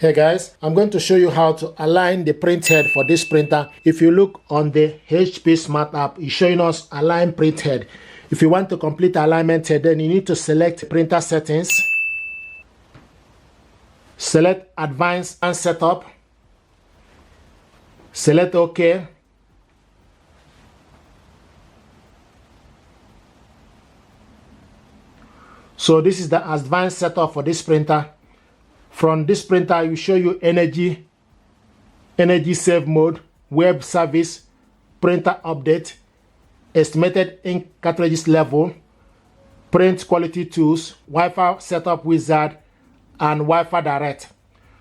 Hey guys, I'm going to show you how to align the print head for this printer. If you look on the HP Smart app, it's showing us align print head. If you want to complete alignment here, then you need to select printer settings, select advanced and setup, select OK. So this is the advanced setup for this printer. From this printer, I will show you energy save mode, web service, printer update, estimated ink cartridges level, print quality tools, Wi-Fi setup wizard, and Wi-Fi direct.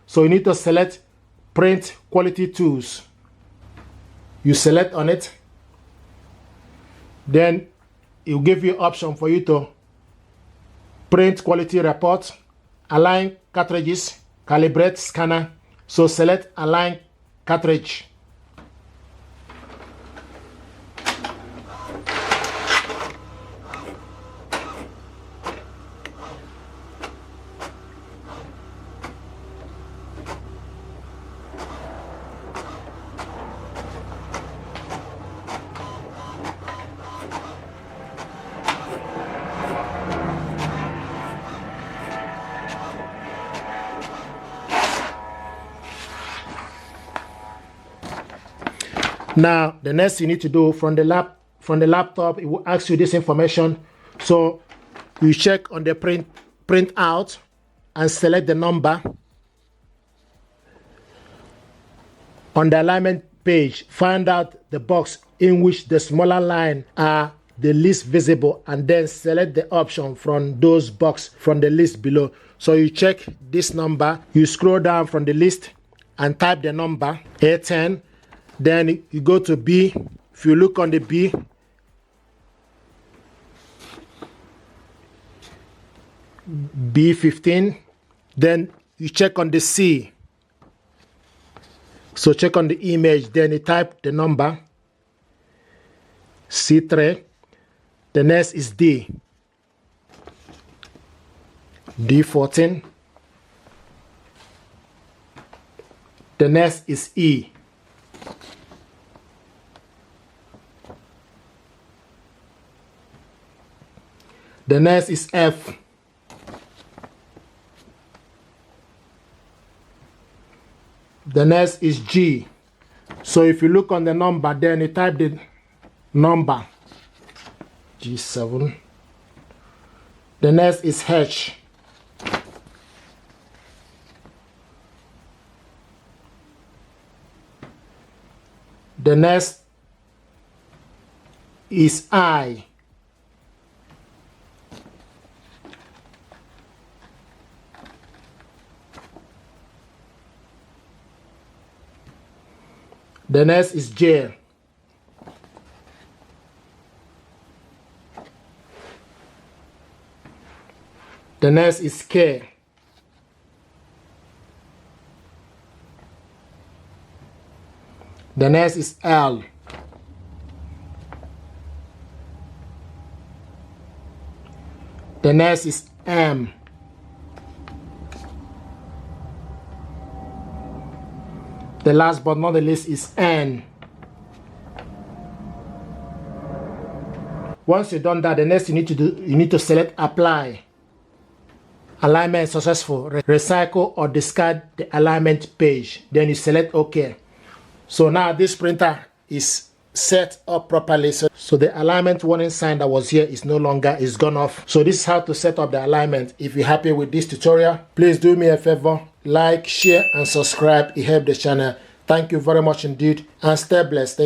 So you need to select print quality tools. You select on it, then it will give you option for you to print quality report, align cartridges, calibrate scanner. So select align cartridge. Now, the next you need to do from the laptop, it will ask you this information. So you check on the print out and select the number. On the alignment page, find out the box in which the smaller line are the least visible, and then select the option from those boxes from the list below. So you check this number, you scroll down from the list and type the number A10. Then you go to B. If you look on the B, B15, then you check on the C. So check on the image, then you type the number C3. The next is D, D14. The next is E. The next is F. The next is G. So if you look on the number, then you type the number G7. The next is H. The next is I. The next is J. The next is K. The next is L. The next is M. The last but not the least is N. Once you've done that, the next you need to select apply. Alignment successful. Recycle or discard the alignment page. Then you select OK. So now this printer is set up properly. So the alignment warning sign that was here is no longer, is gone off. So this is how to set up the alignment. If you're happy with this tutorial, please do me a favor. Like, share, and subscribe. It helps the channel. Thank you very much indeed, and stay blessed.